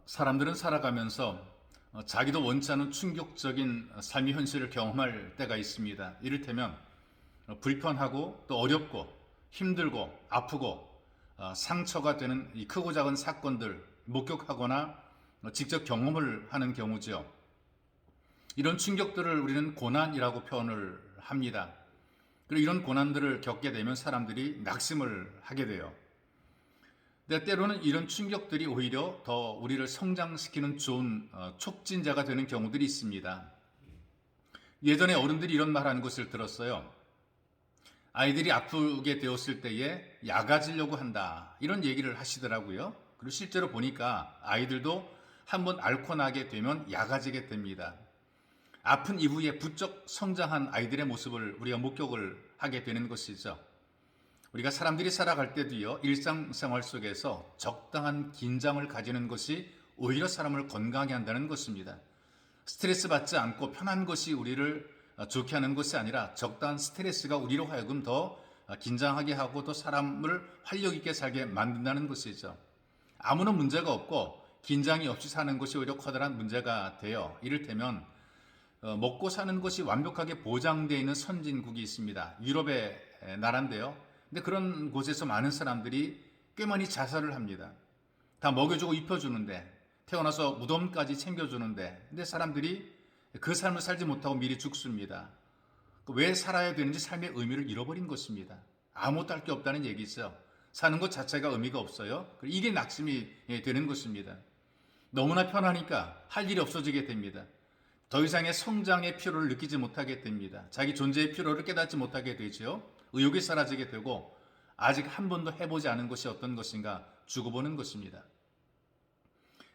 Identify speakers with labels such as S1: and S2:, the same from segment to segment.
S1: 사람들은 살아가면서 자기도 원치 않은 충격적인 삶의 현실을 경험할 때가 있습니다. 이를테면 불편하고 또 어렵고 힘들고 아프고 상처가 되는 이 크고 작은 사건들 목격하거나 직접 경험을 하는 경우죠. 이런 충격들을 우리는 고난이라고 표현을 합니다. 그리고 이런 고난들을 겪게 되면 사람들이 낙심을 하게 돼요. 근데 때로는 이런 충격들이 오히려 더 우리를 성장시키는 좋은 촉진자가 되는 경우들이 있습니다. 예전에 어른들이 이런 말하는 것을 들었어요. 아이들이 아프게 되었을 때에 약아지려고 한다. 이런 얘기를 하시더라고요. 그리고 실제로 보니까 아이들도 한번 앓고 나게 되면 약아지게 됩니다. 아픈 이후에 부쩍 성장한 아이들의 모습을 우리가 목격을 하게 되는 것이죠. 우리가 사람들이 살아갈 때도요, 일상생활 속에서 적당한 긴장을 가지는 것이 오히려 사람을 건강하게 한다는 것입니다. 스트레스 받지 않고 편한 것이 우리를 좋게 하는 것이 아니라 적당한 스트레스가 우리로 하여금 더 긴장하게 하고 또 사람을 활력 있게 살게 만든다는 것이죠. 아무런 문제가 없고 긴장이 없이 사는 것이 오히려 커다란 문제가 돼요. 이를테면 먹고 사는 것이 완벽하게 보장되어 있는 선진국이 있습니다. 유럽의 나라인데요. 근데 그런 곳에서 많은 사람들이 꽤 많이 자살을 합니다. 다 먹여주고 입혀주는데, 태어나서 무덤까지 챙겨주는데, 근데 사람들이 그 삶을 살지 못하고 미리 죽습니다. 왜 살아야 되는지 삶의 의미를 잃어버린 것입니다. 아무것도 할 게 없다는 얘기죠. 사는 것 자체가 의미가 없어요. 이게 낙심이 되는 것입니다. 너무나 편하니까 할 일이 없어지게 됩니다. 더 이상의 성장의 필요를 느끼지 못하게 됩니다. 자기 존재의 필요를 깨닫지 못하게 되죠. 의욕이 사라지게 되고 아직 한 번도 해보지 않은 것이 어떤 것인가 죽어보는 것입니다.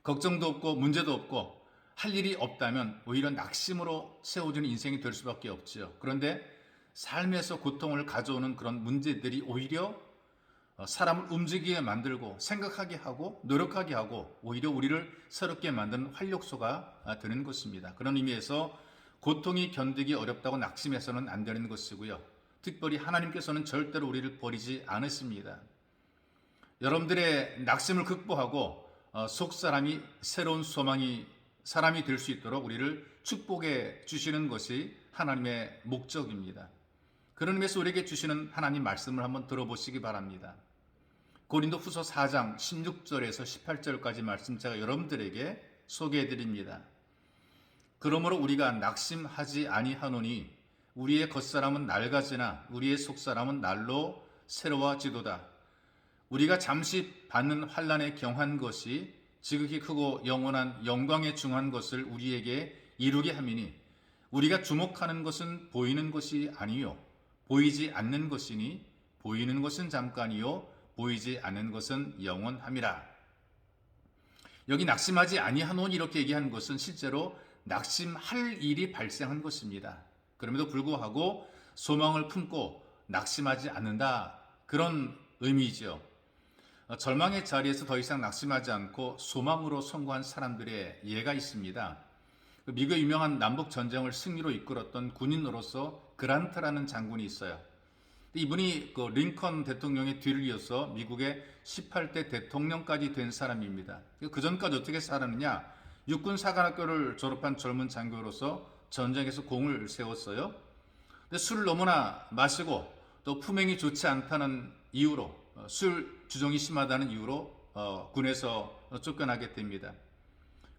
S1: 걱정도 없고 문제도 없고 할 일이 없다면 오히려 낙심으로 채워지는 인생이 될 수밖에 없지요. 그런데 삶에서 고통을 가져오는 그런 문제들이 오히려 사람을 움직이게 만들고 생각하게 하고 노력하게 하고 오히려 우리를 새롭게 만드는 활력소가 되는 것입니다. 그런 의미에서 고통이 견디기 어렵다고 낙심해서는 안 되는 것이고요. 특별히 하나님께서는 절대로 우리를 버리지 않으십니다. 여러분들의 낙심을 극복하고 속사람이 새로운 소망이 사람이 될 수 있도록 우리를 축복해 주시는 것이 하나님의 목적입니다. 그런 의미에서 우리에게 주시는 하나님 말씀을 한번 들어보시기 바랍니다. 고린도 후서 4장 16절에서 18절까지 말씀 제가 여러분들에게 소개해 드립니다. 그러므로 우리가 낙심하지 아니하노니 우리의 겉사람은 낡아지나 우리의 속사람은 날로 새로워지도다. 우리가 잠시 받는 환난에 경한 것이 지극히 크고 영원한 영광에 중한 것을 우리에게 이루게 함이니 우리가 주목하는 것은 보이는 것이 아니요 보이지 않는 것이니 보이는 것은 잠깐이요 보이지 않는 것은 영원함이라. 여기 낙심하지 아니하노니 이렇게 얘기하는 것은 실제로 낙심할 일이 발생한 것입니다. 그럼에도 불구하고 소망을 품고 낙심하지 않는다, 그런 의미이죠. 절망의 자리에서 더 이상 낙심하지 않고 소망으로 선고한 사람들의 예가 있습니다. 미국의 유명한 남북 전쟁을 승리로 이끌었던 군인으로서 그란트라는 장군이 있어요. 이분이 링컨 대통령의 뒤를 이어서 미국의 18대 대통령까지 된 사람입니다. 그 전까지 어떻게 살았느냐? 육군 사관학교를 졸업한 젊은 장교로서 전쟁에서 공을 세웠어요. 근데 술을 너무나 마시고 또 품행이 좋지 않다는 이유로, 술 주정이 심하다는 이유로 군에서 쫓겨나게 됩니다.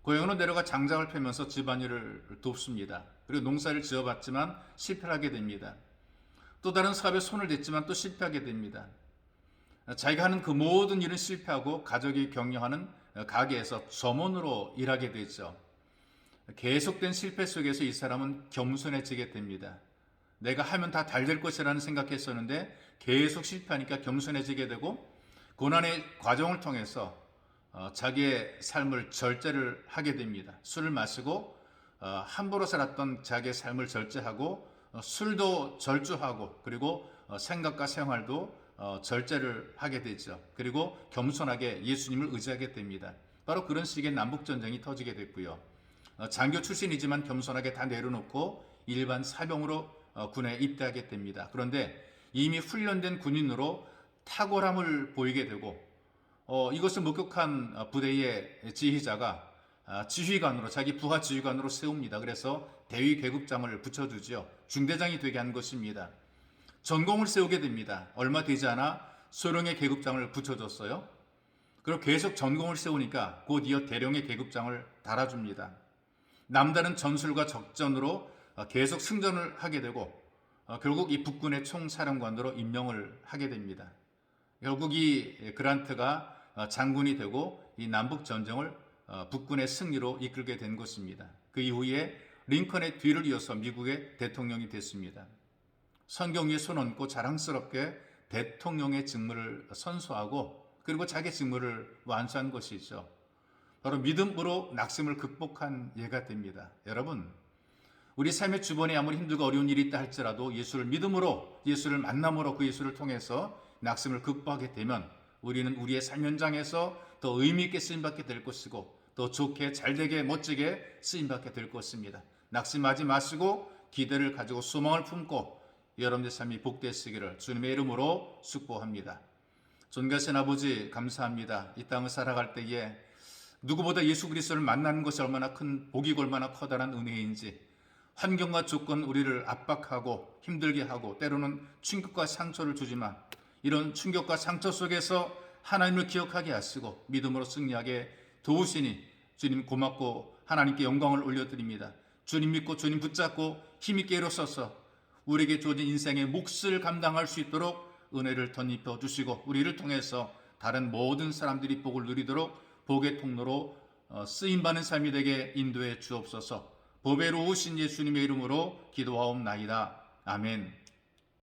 S1: 고향으로 내려가 장작을 패면서 집안일을 돕습니다. 그리고 농사를 지어봤지만 실패하게 됩니다. 또 다른 사업에 손을 댔지만 또 실패하게 됩니다. 자기가 하는 그 모든 일은 실패하고 가족이 경영하는 가게에서 점원으로 일하게 되죠. 계속된 실패 속에서 이 사람은 겸손해지게 됩니다. 내가 하면 다 잘 될 것이라는 생각했었는데 계속 실패하니까 겸손해지게 되고 고난의 과정을 통해서 자기의 삶을 절제를 하게 됩니다. 술을 마시고 함부로 살았던 자기의 삶을 절제하고 술도 절주하고 그리고 생각과 생활도 절제를 하게 되죠. 그리고 겸손하게 예수님을 의지하게 됩니다. 바로 그런 식의 남북전쟁이 터지게 됐고요. 장교 출신이지만 겸손하게 다 내려놓고 일반 사병으로 군에 입대하게 됩니다. 그런데 이미 훈련된 군인으로 탁월함을 보이게 되고 이것을 목격한 부대의 지휘자가 지휘관으로, 자기 부하 지휘관으로 세웁니다. 그래서 대위 계급장을 붙여주지요. 중대장이 되게 한 것입니다. 전공을 세우게 됩니다. 얼마 되지 않아 소령의 계급장을 붙여줬어요. 그리고 계속 전공을 세우니까 곧 이어 대령의 계급장을 달아줍니다. 남다른 전술과 적전으로 계속 승전을 하게 되고 결국 이 북군의 총사령관으로 임명을 하게 됩니다. 결국 이 그란트가 장군이 되고 이 남북 전쟁을 북군의 승리로 이끌게 된 것입니다. 그 이후에 링컨의 뒤를 이어서 미국의 대통령이 됐습니다. 성경 위에 손 얹고 자랑스럽게 대통령의 직무를 선수하고 그리고 자기 직무를 완수한 것이죠. 바로 믿음으로 낙심을 극복한 예가 됩니다. 여러분, 우리 삶의 주변에 아무리 힘들고 어려운 일이 있다 할지라도 예수를 믿음으로, 예수를 만남으로 그 예수를 통해서 낙심을 극복하게 되면 우리는 우리의 삶 현장에서 더 의미 있게 쓰임받게 될 것이고 더 좋게 잘되게 멋지게 쓰임받게 될 것입니다. 낙심하지 마시고 기대를 가지고 소망을 품고 여러분의 삶이 복되시기를 주님의 이름으로 축복합니다. 존귀하신 아버지 감사합니다. 이 땅을 살아갈 때에 누구보다 예수 그리스도를 만나는 것이 얼마나 큰 복이고 얼마나 커다란 은혜인지 환경과 조건 우리를 압박하고 힘들게 하고 때로는 충격과 상처를 주지만 이런 충격과 상처 속에서 하나님을 기억하게 하시고 믿음으로 승리하게 도우시니 주님 고맙고 하나님께 영광을 올려드립니다. 주님 믿고 주님 붙잡고 힘있게 일어서서 우리에게 주어진 인생의 몫을 감당할 수 있도록 은혜를 덧입혀 주시고 우리를 통해서 다른 모든 사람들이 복을 누리도록 복의 통로로 쓰임받는 삶이 되게 인도해 주옵소서. 보배로우신 예수님의 이름으로 기도하옵나이다. 아멘.